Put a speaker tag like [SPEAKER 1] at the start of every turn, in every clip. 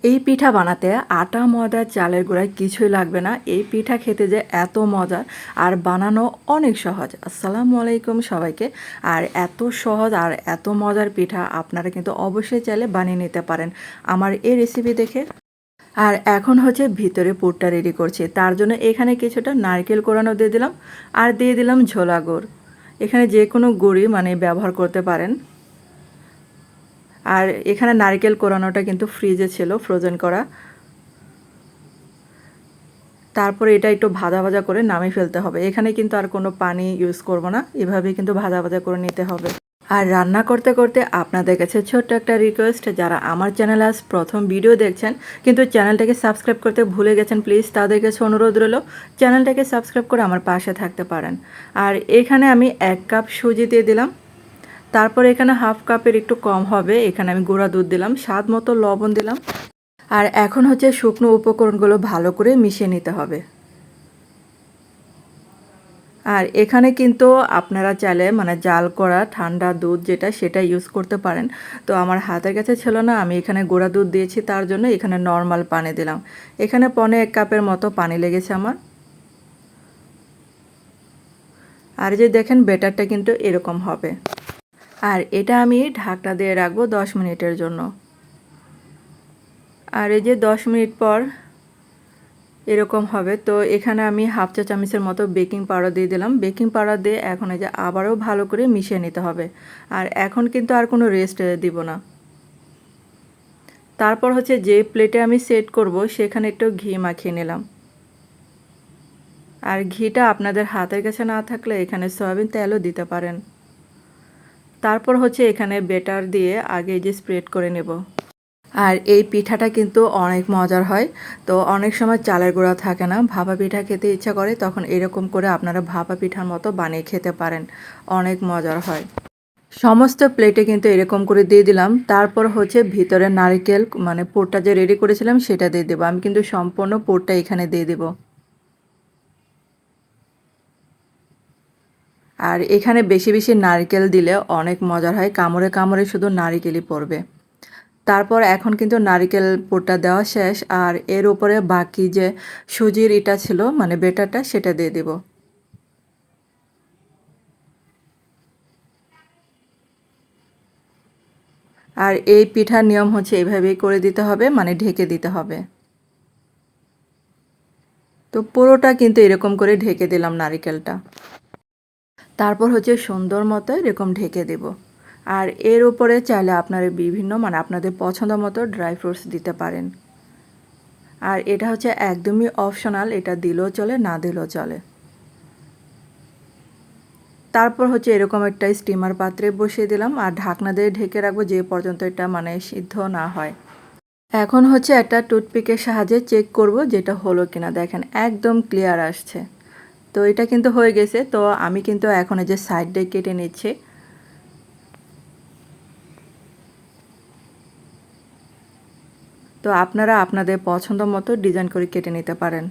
[SPEAKER 1] এই পিঠা বানাতে আটা ময়দা চালের গুঁড়া কিছুই লাগবে না। এই পিঠা খেতে যে এত মজার আর বানানো অনেক সহজ। আসসালামু আলাইকুম সবাইকে। আর এত সহজ আর এত মজার পিঠা আপনারা কিন্তু অবশ্যই চাইলে বানিয়ে নিতে পারেন আমার এই রেসিপি দেখে। আর এখন হচ্ছে ভিতরে পুরটা রেডি করছি, তার জন্য এখানে কিছুটা নারকেল কোরানো দিয়ে দিলাম আর দিয়ে দিলাম ঝোলা গুড়। এখানে যে কোনো গুড়ই ব্যবহার করতে পারেন। আর এখানে নারকেল কোরানোটা কিন্তু ফ্রিজে ছিল, ফ্রোজেন করা। তারপরে এটা একটু ভাজা ভাজা করে নামিয়ে ফেলতে হবে। এখানে কিন্তু আর কোনো পানি ইউজ করব না, এভাবেই কিন্তু ভাজা ভাজা করে নিতে হবে। আর রান্না করতে করতে আপনাদের কাছে ছোট্ট একটা রিকোয়েস্ট, যারা আমার চ্যানেলে আজ প্রথম ভিডিও দেখছেন কিন্তু চ্যানেলটাকে সাবস্ক্রাইব করতে ভুলে গেছেন, প্লিজ তাদের কাছে অনুরোধ রইল চ্যানেলটাকে সাবস্ক্রাইব করে আমার পাশে থাকতে পারেন। আর এখানে আমি 1 কাপ সুজি দিয়ে দিলাম। তারপর এখানে হাফ কাপের একটু কম হবে, এখানে আমি গুঁড়া দুধ দিলাম, স্বাদ মতো লবণ দিলাম। আর এখন হচ্ছে শুকনো উপকরণগুলো ভালো করে মিশিয়ে নিতে হবে। আর এখানে কিন্তু আপনারা চাইলে জাল করা ঠান্ডা দুধ সেটা ইউজ করতে পারেন। তো আমার হাতের কাছে ছিল না, আমি এখানে গুঁড়া দুধ দিয়েছি, তার জন্য এখানে নর্মাল পানি দিলাম। এখানে 1 কাপের মতো পানি লেগেছে আমার। আর যে দেখেন ব্যাটারটা কিন্তু এরকম হবে। আর এটা আমি ঢাকনা দিয়ে রাখবো 10 মিনিটের জন্য। আর এই যে 10 মিনিট পর এরকম হবে। তো এখানে আমি হাফ চা চামচের মতো বেকিং পাউডার দিয়ে দিলাম। বেকিং পাউডার দিয়ে এখন এই যে আবারও ভালো করে মিশিয়ে নিতে হবে। আর এখন কিন্তু আর কোনো রেস্ট দিব না। তারপর হচ্ছে যে প্লেটে আমি সেট করব সেখানে একটু ঘি মাখিয়ে নিলাম। আর ঘিটা আপনাদের হাতের কাছে না থাকলে এখানে সয়াবিন তেলও দিতে পারেন। তারপর হচ্ছে এখানে ব্যাটার দিয়ে আগে যে স্প্রেড করে নেব। আর এই পিঠাটা কিন্তু অনেক মজার হয়। তো অনেক সময় চালের গুঁড়া থাকে না, ভাপা পিঠা খেতে ইচ্ছা করে, তখন এরকম করে আপনারা ভাপা পিঠার মতো বানিয়ে খেতে পারেন, অনেক মজার হয়। সমস্ত প্লেটে কিন্তু এরকম করে দিয়ে দিলাম। তারপর হচ্ছে ভিতরে নারকেল পুরটা যে রেডি করেছিলাম সেটা দিয়ে দেবো। আমি কিন্তু সম্পূর্ণ পুরটা এখানে দিয়ে দেব। আর এখানে বেশি বেশি নারকেল দিলে অনেক মজার হয়, কামড়ে কামড়ে শুধু নারকেলই পড়বে। তারপর এখন কিন্তু নারকেল পুরটা দেওয়া শেষ। আর এর উপরে বাকি যে সুজির এটা ছিল বেটারটা, সেটা দিয়ে দিব। আর এই পিঠার নিয়ম হচ্ছে এইভাবেই করে দিতে হবে, ঢেকে দিতে হবে। তো পুরোটা কিন্তু এরকম করে ঢেকে দিলাম নারকেলটা। তারপর হচ্ছে সুন্দর মতো এরকম ঢেকে দেব। আর এর উপরে চাইলে আপনারা বিভিন্ন আপনাদের পছন্দ মতো ড্রাই ফ্রুটস দিতে পারেন। আর এটা হচ্ছে একদমই অপশনাল, এটা দিলেও চলে না দিলেও চলে। তারপর হচ্ছে এরকম একটা স্টিমার পাত্রে বসিয়ে দিলাম আর ঢাকনা দিয়ে ঢেকে রাখবো যে পর্যন্ত এটা সিদ্ধ না হয়। এখন হচ্ছে একটা টুথপিকের সাহায্যে চেক করব যেটা হলো কিনা। দেখেন একদম ক্লিয়ার আসছে। তো এটা কিন্তু হয়ে গেছে। তো আমি কিন্তু এখন এই যে সাইড দিয়ে কেটে নিচ্ছি। তো আপনারা আপনাদের পছন্দ মতো ডিজাইন করে কেটে নিতে পারেন।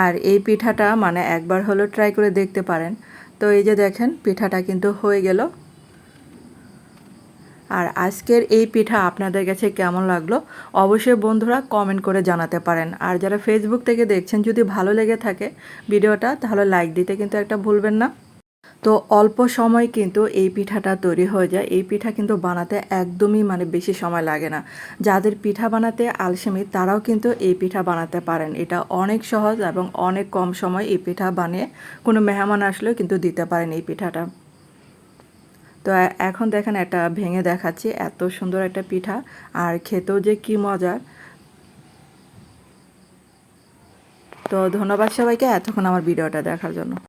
[SPEAKER 1] আর এই পিঠাটা একবার হলো ট্রাই করে দেখতে পারেন। তো এই যে দেখেন পিঠাটা কিন্তু হয়ে গেল। আর আজকের এই পিঠা আপনাদের কাছে কেমন লাগলো অবশ্যই বন্ধুরা কমেন্ট করে জানাতে পারেন। আর যারা ফেসবুক থেকে দেখছেন, যদি ভালো লেগে থাকে ভিডিওটা তাহলে লাইক দিতে কিন্তু একটা ভুলবেন না। তো অল্প সময় কিন্তু এই পিঠাটা তৈরি হয়ে যায়। এই পিঠা কিন্তু বানাতে একদমই বেশি সময় লাগে না। যাদের পিঠা বানাতে আলসেমি তারাও কিন্তু এই পিঠা বানাতে পারেন। এটা অনেক সহজ এবং অনেক কম সময় এই পিঠা বানিয়ে কোনো মেহমান আসলেও কিন্তু দিতে পারেন এই পিঠাটা। তো এখন দেখেন একটা ভেঙে দেখাচ্ছি, এত সুন্দর একটা পিঠা আর খেতেও যে কি মজার। তো ধন্যবাদ সবাইকে এতক্ষণ আমার ভিডিওটা দেখার জন্য।